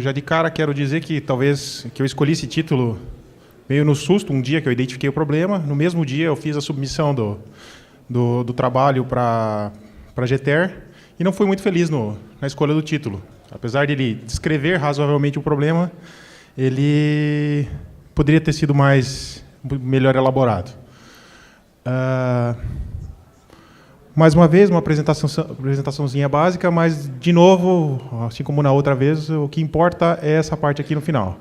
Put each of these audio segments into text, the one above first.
já de cara quero dizer que talvez que eu escolhi esse título meio no susto, um dia que eu identifiquei o problema. No mesmo dia eu fiz a submissão do trabalho para a GTER e não fui muito feliz na escolha do título. Apesar de ele descrever razoavelmente o problema, ele poderia ter sido melhor elaborado. Mais uma vez, uma apresentaçãozinha básica, mas, de novo, assim como na outra vez, o que importa é essa parte aqui no final.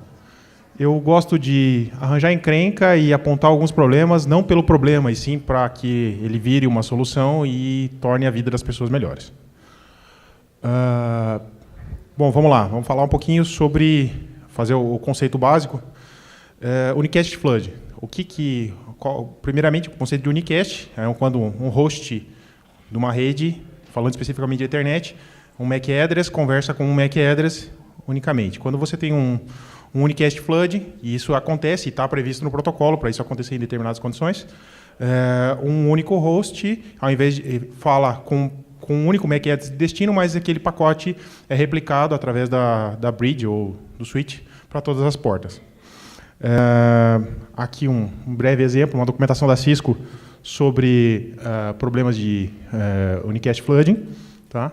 Eu gosto de arranjar encrenca e apontar alguns problemas, não pelo problema, e sim para que ele vire uma solução e torne a vida das pessoas melhores. Bom, vamos lá. Vamos falar um pouquinho sobre fazer o conceito básico. Unicast Flood. Primeiramente, o conceito de unicast é quando um host de uma rede, falando especificamente de Ethernet, um MAC address conversa com um MAC address unicamente. Quando você tem um unicast flood, e isso acontece, e está previsto no protocolo para isso acontecer em determinadas condições, um único host, ao invés de falar com um único MAC address de destino, mas aquele pacote é replicado através da bridge ou do switch para todas as portas. Aqui um breve exemplo, uma documentação da Cisco sobre problemas de unicast flooding. Tá?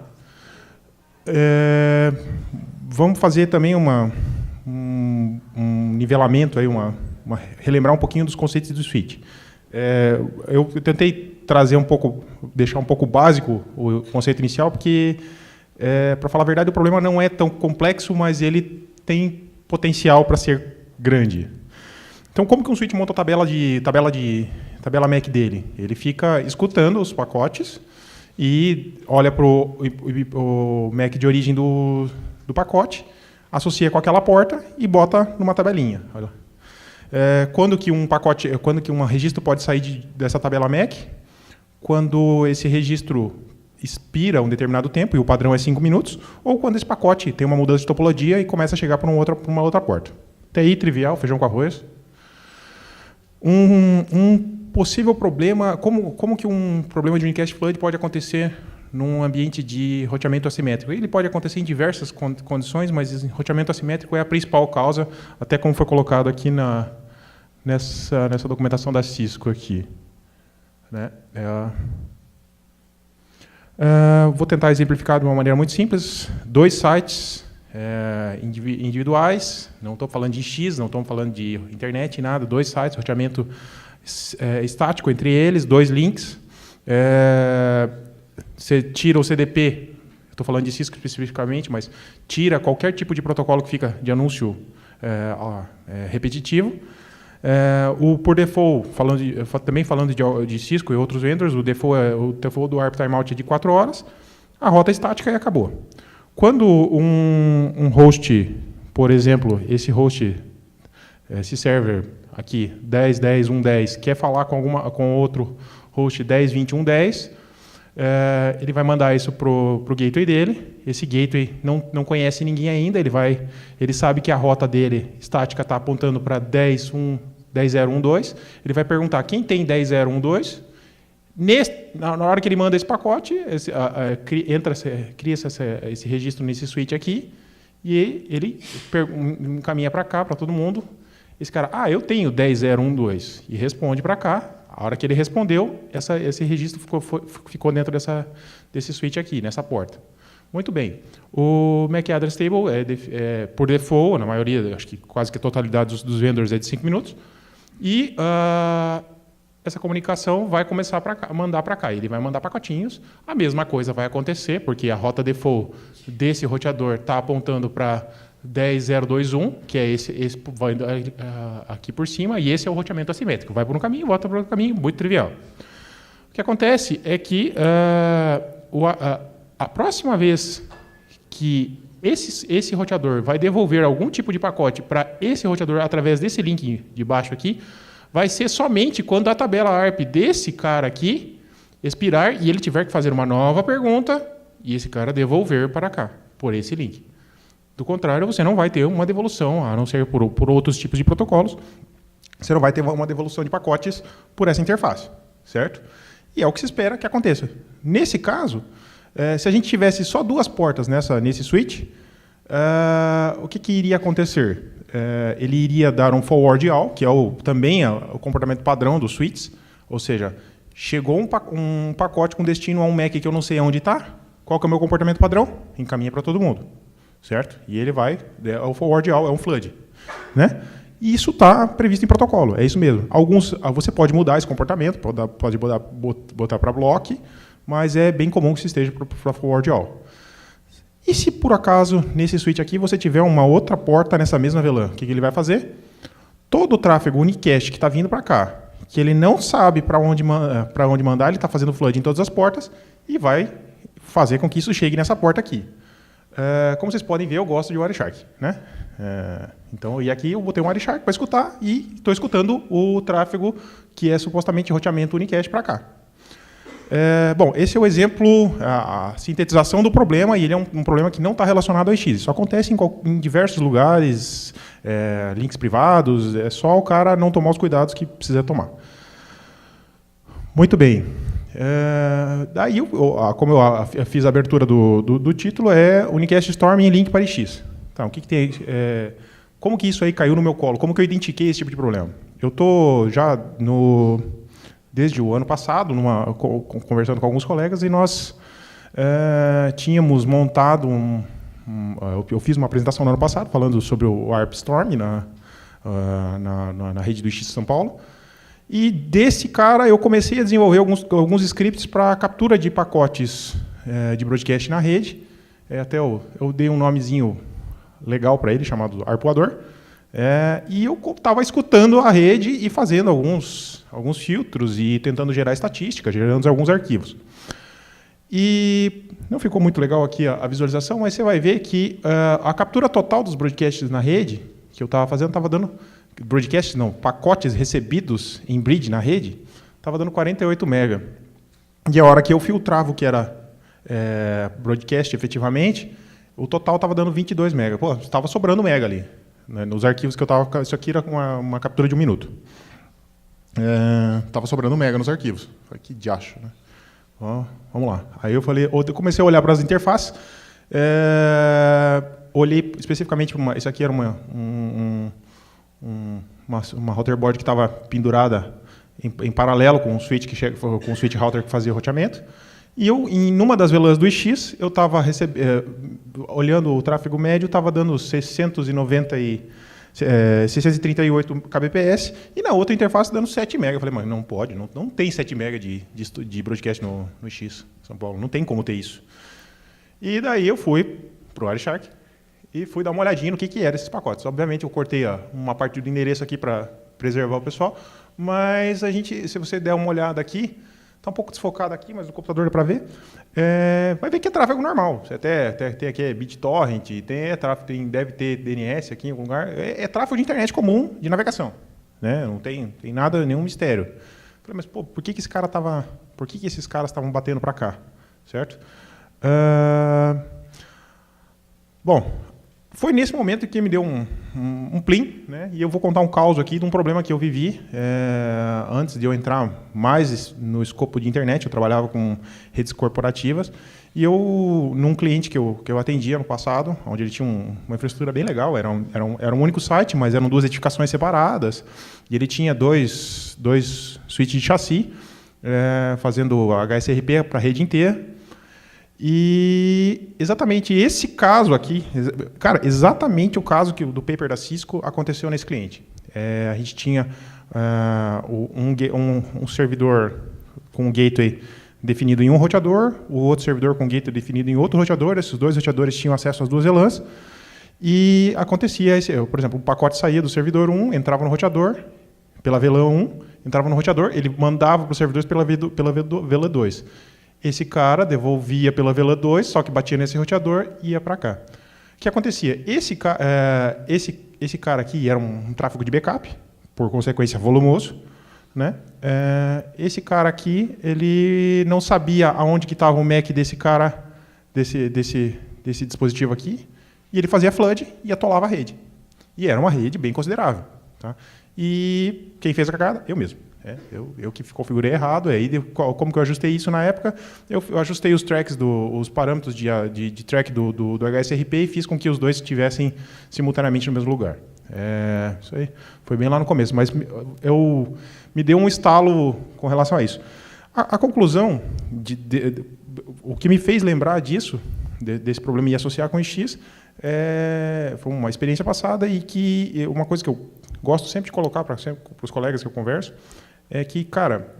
Vamos fazer também um nivelamento, aí, relembrar um pouquinho dos conceitos do switch. Eu tentei trazer deixar um pouco básico o conceito inicial, porque, para falar a verdade, o problema não é tão complexo, mas ele tem potencial para ser grande. Então, como que um switch monta a tabela MAC dele? Ele fica escutando os pacotes e olha para o MAC de origem do pacote, associa com aquela porta e bota numa tabelinha. Olha. Quando que um registro pode sair dessa tabela MAC? Quando esse registro expira um determinado tempo, e o padrão é 5 minutos, ou quando esse pacote tem uma mudança de topologia e começa a chegar para uma outra porta. Até aí, trivial, feijão com arroz. Um possível problema, como que um problema de unicast flood pode acontecer num ambiente de roteamento assimétrico? Ele pode acontecer em diversas condições, mas roteamento assimétrico é a principal causa, até como foi colocado aqui nessa documentação da Cisco aqui. Né? Vou tentar exemplificar de uma maneira muito simples. 2 sites individuais, não estou falando de X, não estou falando de internet, nada, 2 sites, roteamento estático entre eles, 2 links. Você tira o CDP, estou falando de Cisco especificamente, mas tira qualquer tipo de protocolo que fica de anúncio repetitivo. Por default, também falando de Cisco e outros vendors, o default do ARP timeout é de 4 horas, a rota estática e acabou. Quando um host, por exemplo, esse server aqui, 10, 10, 1, 10, quer falar com outro host 10, 20, 1, 10, ele vai mandar isso para o gateway dele. Esse gateway não conhece ninguém ainda, ele sabe que a rota dele estática está apontando para 10, 1, 10, 0, 1, 2. Ele vai perguntar quem tem 10, 0, 1, 2. Na hora que ele manda esse pacote, cria esse registro nesse switch aqui, e ele encaminha para cá, para todo mundo. Esse cara, eu tenho 10, 0, 1, 2, e responde para cá. A hora que ele respondeu, esse registro ficou dentro desse switch aqui, nessa porta. Muito bem. O MAC Address Table por default, na maioria, acho que quase que a totalidade dos vendors é de 5 minutos, e essa comunicação vai começar a mandar para cá. Ele vai mandar pacotinhos. A mesma coisa vai acontecer, porque a rota default desse roteador está apontando para 10.0.2.1, que é esse vai aqui por cima, e esse é o roteamento assimétrico. Vai por um caminho, volta por outro caminho, muito trivial. O que acontece é que a próxima vez que esse roteador vai devolver algum tipo de pacote para esse roteador através desse link de baixo aqui, vai ser somente quando a tabela ARP desse cara aqui expirar e ele tiver que fazer uma nova pergunta e esse cara devolver para cá, por esse link. Do contrário, você não vai ter uma devolução, a não ser por outros tipos de protocolos, você não vai ter uma devolução de pacotes por essa interface, certo? E é o que se espera que aconteça. Nesse caso, se a gente tivesse só 2 portas nesse switch, O que iria acontecer? Ele iria dar um forward all, que é também o comportamento padrão dos switches, ou seja, chegou um pacote com destino a um MAC que eu não sei onde está, qual que é o meu comportamento padrão? Encaminha para todo mundo, certo? E ele vai, o forward all é um flood, né? E isso está previsto em protocolo, é isso mesmo. Você pode mudar esse comportamento, pode botar para block, mas é bem comum que isso esteja para forward all. E se por acaso, nesse switch aqui, você tiver uma outra porta nessa mesma VLAN, o que ele vai fazer? Todo o tráfego unicast que está vindo para cá, que ele não sabe para onde mandar, ele está fazendo flood em todas as portas e vai fazer com que isso chegue nessa porta aqui. Como vocês podem ver, eu gosto de Wireshark, né? E aqui eu botei um Wireshark para escutar e estou escutando o tráfego que é supostamente roteamento unicast para cá. Bom, esse é o exemplo, a sintetização do problema, e ele é um problema que não está relacionado ao EX. Isso acontece em diversos lugares, links privados, é só o cara não tomar os cuidados que precisa tomar. Muito bem. Daí, como eu fiz a abertura do título, é Unicast Storm em link para EX. Então, o que tem? Como que isso aí caiu no meu colo? Como que eu identifiquei esse tipo de problema? Eu estou já desde o ano passado, conversando com alguns colegas, e nós tínhamos montado eu fiz uma apresentação no ano passado, falando sobre o ARP Storm na rede do EX São Paulo, e desse cara eu comecei a desenvolver alguns scripts para captura de pacotes de broadcast na rede. Até eu dei um nomezinho legal para ele, chamado Arpoador. E eu estava escutando a rede e fazendo alguns filtros e tentando gerar estatística, gerando alguns arquivos. E não ficou muito legal aqui a visualização, mas você vai ver que a captura total dos broadcasts na rede, que eu estava fazendo, estava dando... Broadcasts não, pacotes recebidos em bridge na rede, estava dando 48 MB. E a hora que eu filtrava o que era broadcast efetivamente, o total estava dando 22 MB. Pô, estava sobrando mega ali. Nos arquivos que eu estava... Isso aqui era uma captura de 1 minuto. Estava sobrando mega nos arquivos. Falei, que diacho, né? Vamos lá. Aí eu comecei a olhar para as interfaces. Olhei especificamente para isso aqui era uma router board que estava pendurada em paralelo com o switch com o switch router que fazia roteamento. E em uma das VLANs do EX, eu estava olhando o tráfego médio, estava dando 638 kbps, e na outra interface dando 7 MB. Eu falei, mas não pode, não tem 7 MB de broadcast no EX São Paulo, não tem como ter isso. E daí eu fui para o Wireshark e fui dar uma olhadinha no que eram esses pacotes. Obviamente eu cortei uma parte do endereço aqui para preservar o pessoal, mas se você der uma olhada aqui, está um pouco desfocado aqui, mas no computador dá para ver. Vai ver que é tráfego normal. Você tem aqui BitTorrent, deve ter DNS aqui em algum lugar. É tráfego de internet comum de navegação, né? Não tem nada, nenhum mistério. Falei, mas por que esses caras estavam batendo para cá, certo? Bom, foi nesse momento que me deu um plim, né? E eu vou contar um caso aqui de um problema que eu vivi antes de eu entrar mais no escopo de internet. Eu trabalhava com redes corporativas e num cliente que eu atendia no passado, onde ele tinha uma infraestrutura bem legal, era um único site, mas eram 2 edificações separadas, e ele tinha dois switches de chassi, fazendo HSRP para a rede inteira. E exatamente esse caso aqui, cara, exatamente o caso do paper da Cisco aconteceu nesse cliente. A gente tinha um servidor com um gateway definido em um roteador, o outro servidor com gateway definido em outro roteador. Esses 2 roteadores tinham acesso às 2 VLANs. E acontecia, por exemplo, o pacote saía do servidor 1, entrava no roteador, pela VLAN 1, entrava no roteador, ele mandava para os servidores pela VLAN 2. Esse cara devolvia pela VLAN 2, só que batia nesse roteador e ia para cá. O que acontecia? Esse cara aqui era um tráfego de backup, por consequência volumoso, né? Esse cara aqui, ele não sabia aonde que estava o MAC desse cara, desse dispositivo aqui, e ele fazia flood e atolava a rede. E era uma rede bem considerável. Tá? E quem fez a cagada? Eu mesmo. Eu que configurei errado. Aí, como que eu ajustei isso na época? Eu ajustei os tracks, os parâmetros de track do HSRP e fiz com que os dois estivessem simultaneamente no mesmo lugar. Isso aí foi bem lá no começo, mas me deu um estalo com relação a isso. A conclusão, o que me fez lembrar disso, desse problema e associar com o X, foi uma experiência passada e que uma coisa que eu gosto sempre de colocar para os colegas que eu converso é que, cara,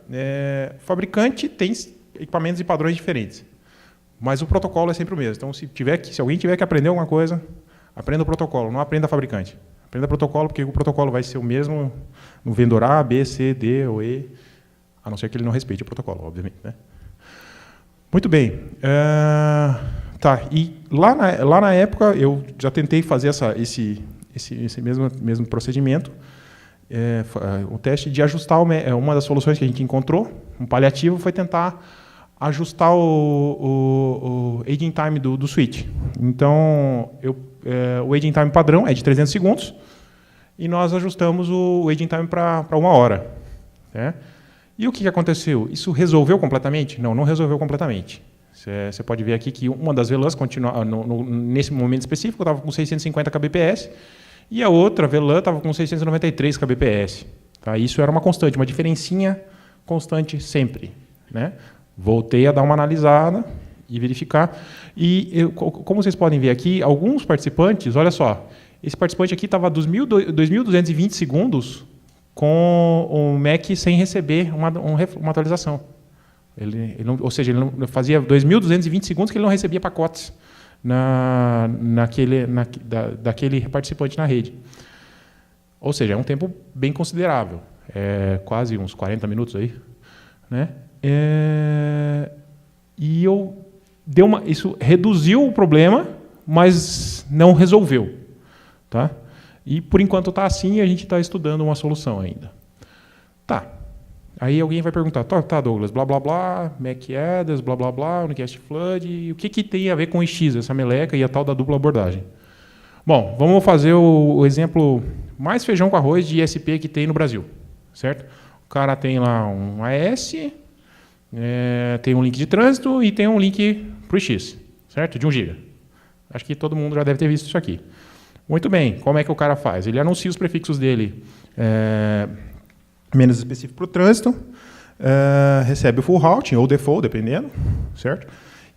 fabricante tem equipamentos e padrões diferentes, mas o protocolo é sempre o mesmo. Então, se alguém tiver que aprender alguma coisa, aprenda o protocolo, não aprenda fabricante. Aprenda o protocolo, porque o protocolo vai ser o mesmo no vendedor A, B, C, D ou E, a não ser que ele não respeite o protocolo, obviamente, né? Muito bem. Tá. E lá na época eu já tentei fazer esse mesmo procedimento, o teste de ajustar uma das soluções que a gente encontrou, um paliativo, foi tentar ajustar o aging time do switch. Então, o aging time padrão é de 300 segundos e nós ajustamos o aging time para 1 hora. Né? E o que aconteceu? Isso resolveu completamente? Não resolveu completamente. Você pode ver aqui que uma das VLANs, nesse momento específico, estava com 650 kbps e a outra VLAN estava com 693 kbps. Tá? Isso era uma constante, uma diferencinha constante sempre. Né? Voltei a dar uma analisada e verificar. E, como vocês podem ver aqui, alguns participantes, olha só, esse participante aqui estava 2.220 segundos com o Mac sem receber uma atualização. Ou seja, ele não fazia 2.220 segundos que ele não recebia pacotes daquele participante na rede. Ou seja, é um tempo bem considerável, quase uns 40 minutos aí, né? E isso reduziu o problema, mas não resolveu, tá? E por enquanto está assim, e a gente está estudando uma solução ainda. Tá. Aí alguém vai perguntar, tá, Douglas, blá blá blá, MAC address, blá blá blá, unicast flood, e o que tem a ver com o X, essa meleca e a tal da dupla abordagem? Bom, vamos fazer o exemplo mais feijão com arroz de ISP que tem no Brasil, certo? O cara tem lá um AS, tem um link de trânsito e tem um link para o X, certo? De 1 GB. Acho que todo mundo já deve ter visto isso aqui. Muito bem, como é que o cara faz? Ele anuncia os prefixos dele menos específico para o trânsito, recebe o full routing ou default, dependendo, certo?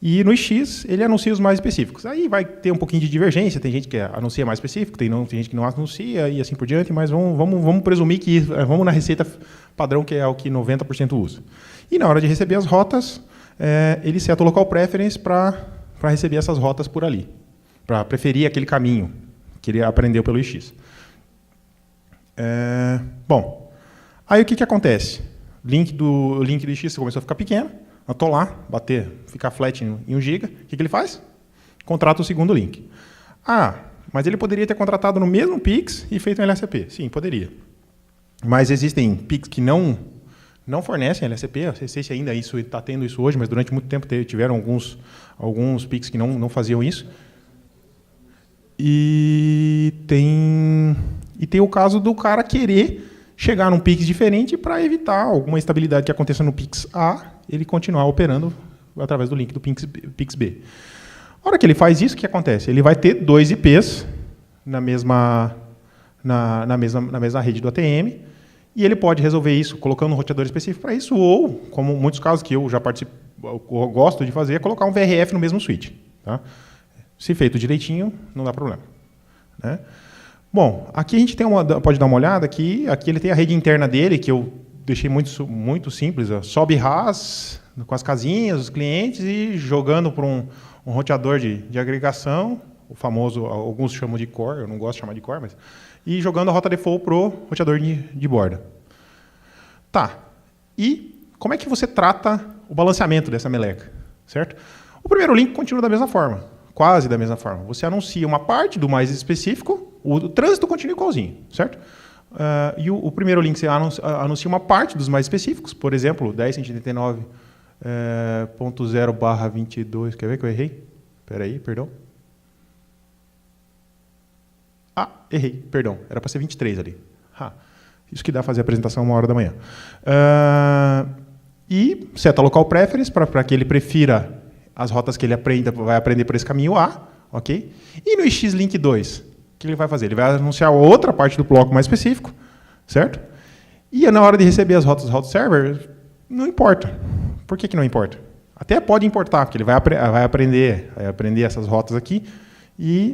E no X ele anuncia os mais específicos. Aí vai ter um pouquinho de divergência, tem gente que anuncia mais específico, tem gente que não anuncia e assim por diante, mas vamos presumir que vamos na receita padrão, que é o que 90% usa. E na hora de receber as rotas, ele seta o local preference para receber essas rotas por ali, para preferir aquele caminho que ele aprendeu pelo IX. Bom, aí o que acontece? O link do IX começou a ficar pequeno, atolar, ficar flat em 1 GB. O que ele faz? Contrata o segundo link. Mas ele poderia ter contratado no mesmo Pix e feito um LSP. Sim, poderia. Mas existem Pix que não fornecem LSP. Eu não sei se ainda está tendo isso hoje, mas durante muito tempo tiveram alguns Pix que não faziam isso. E tem o caso do cara querer chegar num Pix diferente para evitar alguma instabilidade que aconteça no Pix A, ele continuar operando através do link do Pix B. A hora que ele faz isso, o que acontece? Ele vai ter 2 IPs na mesma rede do ATM, e ele pode resolver isso colocando um roteador específico para isso, ou, como muitos casos que eu já gosto de fazer, é colocar um VRF no mesmo switch. Tá? Se feito direitinho, não dá problema. Né? Bom, aqui a gente pode dar uma olhada, aqui ele tem a rede interna dele, que eu deixei muito simples, sobe RAS, com as casinhas, os clientes, e jogando para um roteador de agregação, o famoso, alguns chamam de core, eu não gosto de chamar de core, mas, e jogando a rota default para o roteador de borda. Tá, e como é que você trata o balanceamento dessa meleca? Certo? O primeiro link continua da mesma forma, quase da mesma forma. Você anuncia uma parte do mais específico, o trânsito continua igualzinho, certo? E o primeiro link você anuncia uma parte dos mais específicos, por exemplo, 10.189.0/22. Quer ver que eu errei? Espera aí, perdão. Errei, perdão. Era para ser 23 ali. Isso que dá fazer a apresentação 1h da manhã. E seta local preference para que ele prefira as rotas que ele vai aprender por esse caminho A. Ok? E no X-Link 2, o que ele vai fazer? Ele vai anunciar outra parte do bloco mais específico, certo? E na hora de receber as rotas do route server, não importa. Por que não importa? Até pode importar, porque ele vai aprender essas rotas aqui,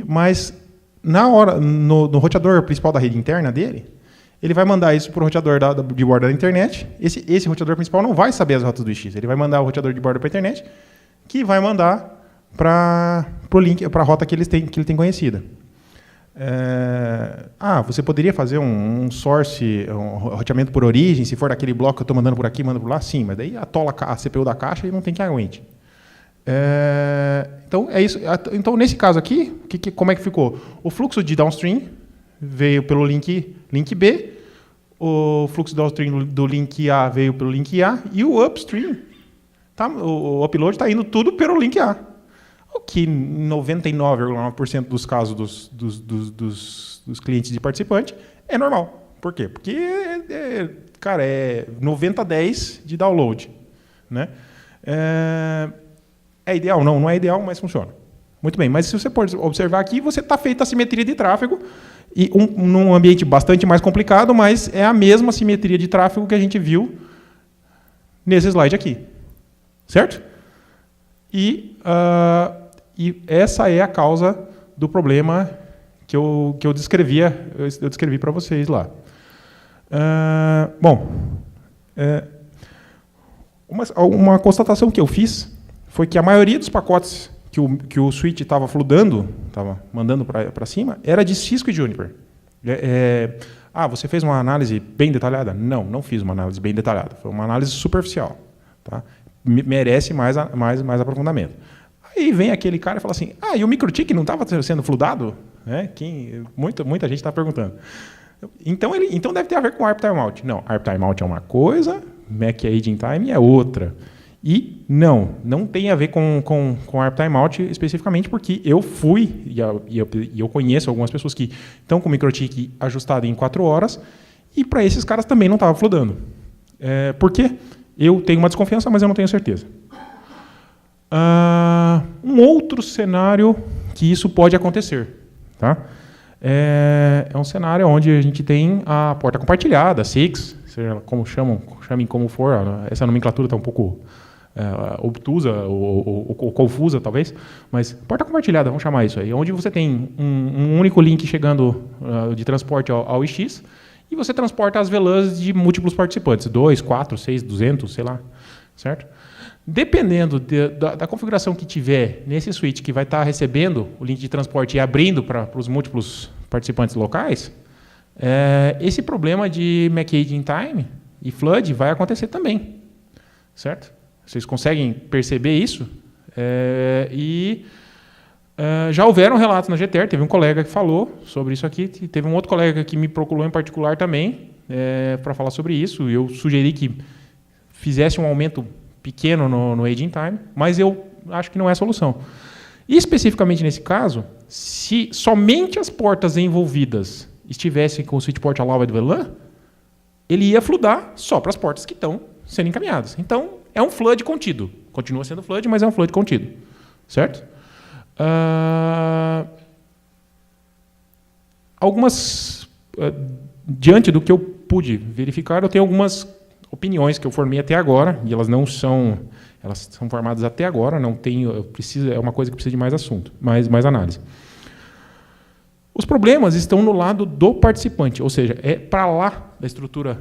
mas na hora, no roteador principal da rede interna dele, ele vai mandar isso para o roteador de borda da internet. Esse roteador principal não vai saber as rotas do X. Ele vai mandar o roteador de borda para a internet, que vai mandar para a rota que ele tem conhecida. Você poderia fazer um source, um roteamento por origem, se for daquele bloco que eu estou mandando por aqui, manda por lá? Sim, mas daí atola a CPU da caixa e não tem quem aguente. Então, é isso. Então, nesse caso aqui, como é que ficou? O fluxo de downstream veio pelo link B, o fluxo downstream do link A veio pelo link A, e o upstream, o upload está indo tudo pelo link A. O que em 99,9% dos casos dos clientes de participante é normal. Por quê? Porque, cara, é 90-10 de download. Né? É ideal? Não é ideal, mas funciona. Muito bem, mas se você pode observar aqui, você está feita a simetria de tráfego, e num ambiente bastante mais complicado, mas é a mesma simetria de tráfego que a gente viu nesse slide aqui. Certo? E essa é a causa do problema que eu descrevi para vocês lá. Uma constatação que eu fiz foi que a maioria dos pacotes que o switch estava fludando, estava mandando para cima, era de Cisco e Juniper. Você fez uma análise bem detalhada? Não fiz uma análise bem detalhada. Foi uma análise superficial. Tá? Merece mais aprofundamento. Aí vem aquele cara e fala assim, e o MikroTik não estava sendo fludado? Muita gente está perguntando. Então deve ter a ver com ARP Timeout. Não, ARP Timeout é uma coisa, MAC Aging Time é outra. E não tem a ver com ARP Timeout especificamente, porque eu fui, e eu conheço algumas pessoas que estão com o MikroTik ajustado em 4 horas, e para esses caras também não estava fludando. Por quê? Eu tenho uma desconfiança, mas eu não tenho certeza. Um outro cenário que isso pode acontecer. Tá? É um cenário onde a gente tem a porta compartilhada, SIX, seja como chamem como for, essa nomenclatura está um pouco obtusa ou confusa, talvez, mas porta compartilhada, vamos chamar isso aí, onde você tem um único link chegando de transporte ao IX, e você transporta as VLANs de múltiplos participantes, 2, 4, 6, 200, sei lá, certo? Dependendo da configuração que tiver nesse switch que vai estar recebendo o link de transporte e abrindo para os múltiplos participantes locais, esse problema de MAC Aging Time e flood vai acontecer também, certo? Vocês conseguem perceber isso? Já houveram relatos na GTR, teve um colega que falou sobre isso aqui, teve um outro colega que me procurou em particular também para falar sobre isso, e eu sugeri que fizesse um aumento pequeno no Aging Time, mas eu acho que não é a solução. E especificamente nesse caso, se somente as portas envolvidas estivessem com o switch port allowed VLAN, ele ia floodar só para as portas que estão sendo encaminhadas. Então, é um flood contido. Continua sendo flood, mas é um flood contido. Certo? Diante do que eu pude verificar, eu tenho algumas opiniões que eu formei até agora, e elas são formadas até agora, é uma coisa que precisa de mais assunto, mais análise. Os problemas estão no lado do participante, ou seja, é para lá da estrutura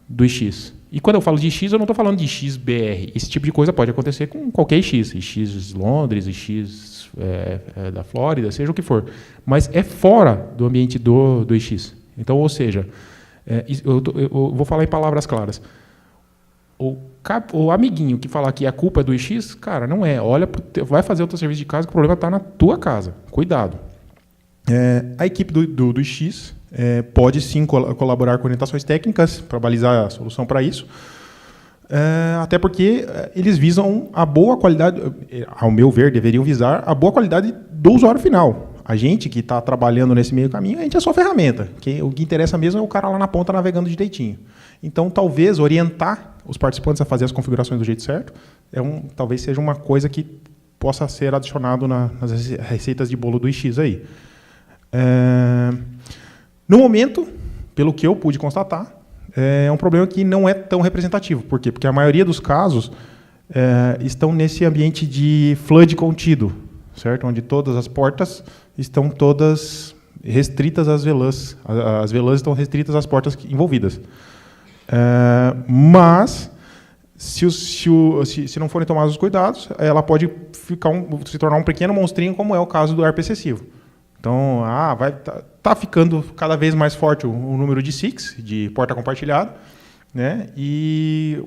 do IX. E quando eu falo de IX, eu não estou falando de XBR. Esse tipo de coisa pode acontecer com qualquer IX. IX Londres, IX da Flórida, seja o que for. Mas é fora do ambiente do IX. Então, ou seja, eu vou falar em palavras claras. O amiguinho que falar que a culpa é do IX, cara, não é. Vai fazer o teu serviço de casa que o problema está na tua casa. Cuidado. A equipe do IX pode sim colaborar com orientações técnicas para balizar a solução para isso, até porque eles visam a boa qualidade, ao meu ver, deveriam visar a boa qualidade do usuário final. A gente que está trabalhando nesse meio caminho, a gente é só ferramenta. O que interessa mesmo é o cara lá na ponta navegando direitinho. Então, talvez orientar os participantes a fazer as configurações do jeito certo talvez seja uma coisa que possa ser adicionado nas receitas de bolo do iX aí. No momento, pelo que eu pude constatar, é um problema que não é tão representativo. Por quê? Porque a maioria dos casos estão nesse ambiente de flood contido, certo? Onde todas as portas estão todas restritas às VLANs. As VLANs estão restritas às portas envolvidas. Mas, se não forem tomados os cuidados, ela pode se tornar um pequeno monstrinho, como é o caso do ARP excessivo. Então, tá ficando cada vez mais forte o número de SICs, de porta compartilhada, né? E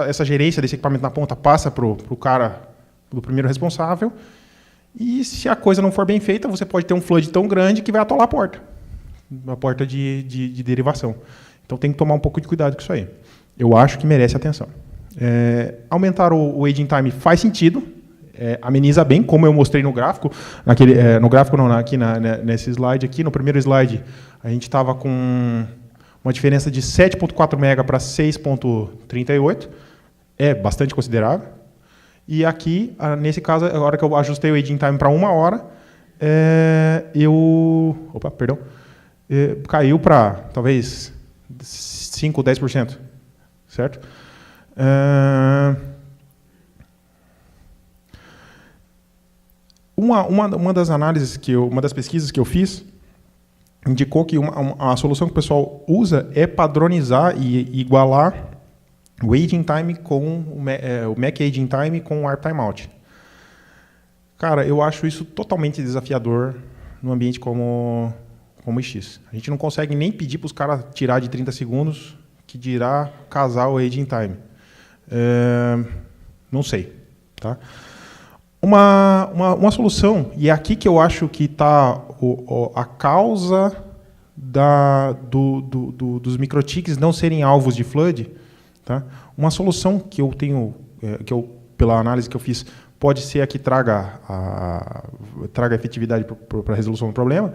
essa gerência desse equipamento na ponta passa para o cara, do primeiro responsável, e se a coisa não for bem feita, você pode ter um flood tão grande que vai atolar a porta de derivação. Então tem que tomar um pouco de cuidado com isso aí. Eu acho que merece atenção. Aumentar o aging time faz sentido, ameniza bem, como eu mostrei no gráfico. No gráfico não, aqui nesse slide aqui, no primeiro slide, a gente estava com uma diferença de 7.4 MB para 6.38. É bastante considerável. E aqui, nesse caso, a hora que eu ajustei o aging time para 1 hora, caiu para talvez 5 ou 10%, certo? Uma das análises uma das pesquisas que eu fiz indicou que a solução que o pessoal usa é padronizar e igualar o aging time com o Mac aging time com o ARP timeout. Cara, eu acho isso totalmente desafiador num ambiente como o iX. A gente não consegue nem pedir para os caras tirar de 30 segundos, que dirá casar o aging time. Não sei. Tá? Uma solução, e é aqui que eu acho que está a causa dos microtiques não serem alvos de flood. Tá? Uma solução que eu tenho, pela análise que eu fiz, pode ser a que traga efetividade para a resolução do problema,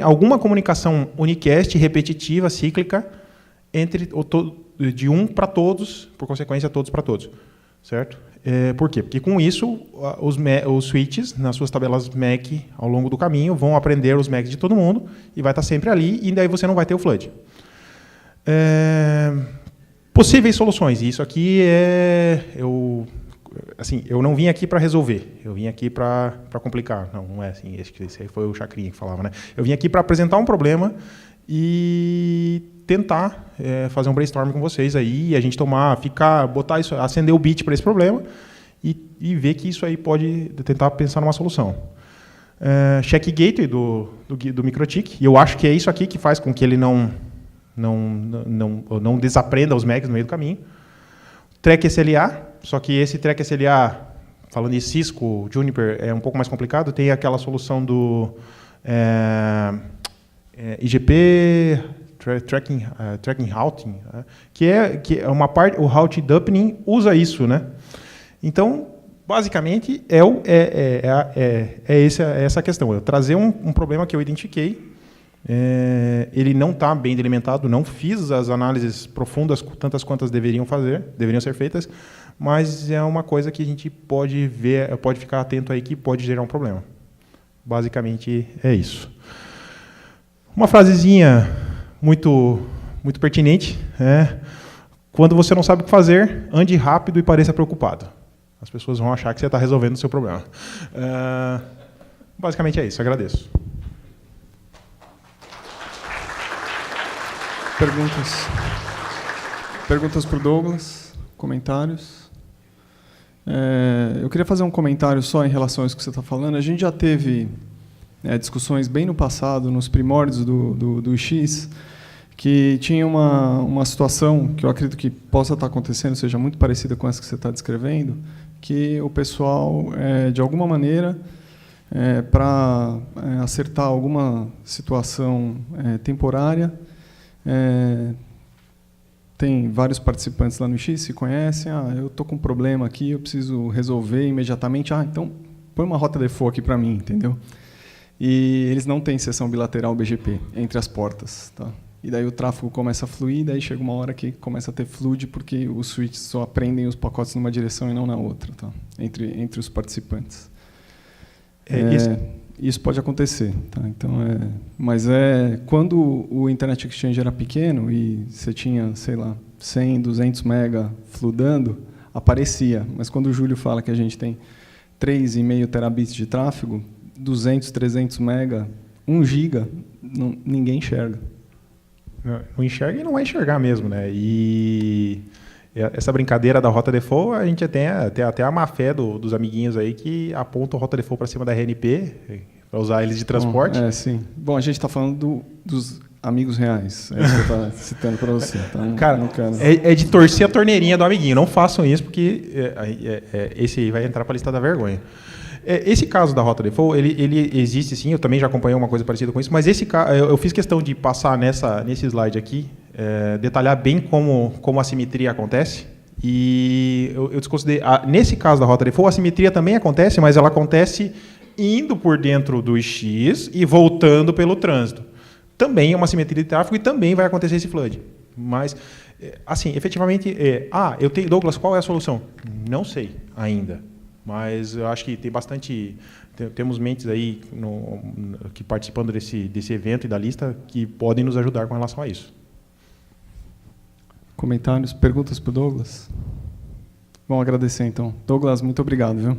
alguma comunicação unicast repetitiva, cíclica, de um para todos, por consequência, todos para todos. Certo? Por quê? Porque com isso, os switches, nas suas tabelas MAC, ao longo do caminho, vão aprender os MACs de todo mundo e vai estar sempre ali, e daí você não vai ter o flood. Possíveis soluções. Isso aqui eu não vim aqui para resolver, eu vim aqui para complicar. Não é assim, esse aí foi o Chacrinha que falava, né? Eu vim aqui para apresentar um problema e tentar fazer um brainstorm com vocês aí, a gente botar isso, acender o bit para esse problema e ver que isso aí pode tentar pensar numa solução. Check gateway do MikroTik, e eu acho que é isso aqui que faz com que ele não desaprenda os MACs no meio do caminho. Track SLA, só que esse Track SLA, falando de Cisco, Juniper, é um pouco mais complicado, tem aquela solução do IGP, Tracking Routing, que é uma parte, o Route Deepening usa isso, né? Então, basicamente, essa a questão. Eu trazer um problema que eu identifiquei, ele não está bem delimitado, não fiz as análises profundas, tantas quantas deveriam ser feitas, mas é uma coisa que a gente pode ver, pode ficar atento aí que pode gerar um problema. Basicamente, é isso. Uma frasezinha muito pertinente, quando você não sabe o que fazer, ande rápido e pareça preocupado. As pessoas vão achar que você está resolvendo o seu problema. Basicamente é isso, agradeço. Perguntas para o Douglas? Comentários? Eu queria fazer um comentário só em relação a isso que você está falando. A gente já teve discussões bem no passado, nos primórdios do iX, que tinha uma situação que eu acredito que possa estar acontecendo, seja muito parecida com essa que você está descrevendo, que o pessoal, de alguma maneira, para acertar alguma situação temporária, tem vários participantes lá no X, se conhecem, eu estou com um problema aqui, eu preciso resolver imediatamente, então põe uma rota default aqui para mim, entendeu? E eles não têm seção bilateral BGP entre as portas, tá? E daí o tráfego começa a fluir, daí chega uma hora que começa a ter flood, porque os switches só aprendem os pacotes numa direção e não na outra, tá? Entre os participantes. Isso pode acontecer, tá? Então, mas quando o Internet Exchange era pequeno e você tinha, sei lá, 100, 200 mega fludando, aparecia. Mas quando o Júlio fala que a gente tem 3,5 terabits de tráfego, 200, 300 mega, 1 giga, ninguém enxerga. Não enxerga e não vai enxergar mesmo, né? E essa brincadeira da rota default, a gente tem até a má fé dos amiguinhos aí que apontam a rota default para cima da RNP, para usar eles de transporte. Sim. Bom, a gente está falando dos amigos reais. É isso que eu estava citando para você. Tá? Cara, é de torcer a torneirinha do amiguinho. Não façam isso, porque esse aí vai entrar para a lista da vergonha. Esse caso da rota default, ele existe sim, eu também já acompanhei uma coisa parecida com isso, mas esse caso, eu fiz questão de passar nesse slide aqui, detalhar bem como a simetria acontece, e eu desconsiderei, nesse caso da rota default, a simetria também acontece, mas ela acontece indo por dentro do X e voltando pelo trânsito. Também é uma simetria de tráfego e também vai acontecer esse flood. Mas, assim, efetivamente, Douglas, qual é a solução? Não sei ainda. Mas eu acho que tem bastante... Temos mentes aí que participando desse evento e da lista que podem nos ajudar com relação a isso. Comentários, perguntas para o Douglas? Vamos agradecer, então. Douglas, muito obrigado, viu?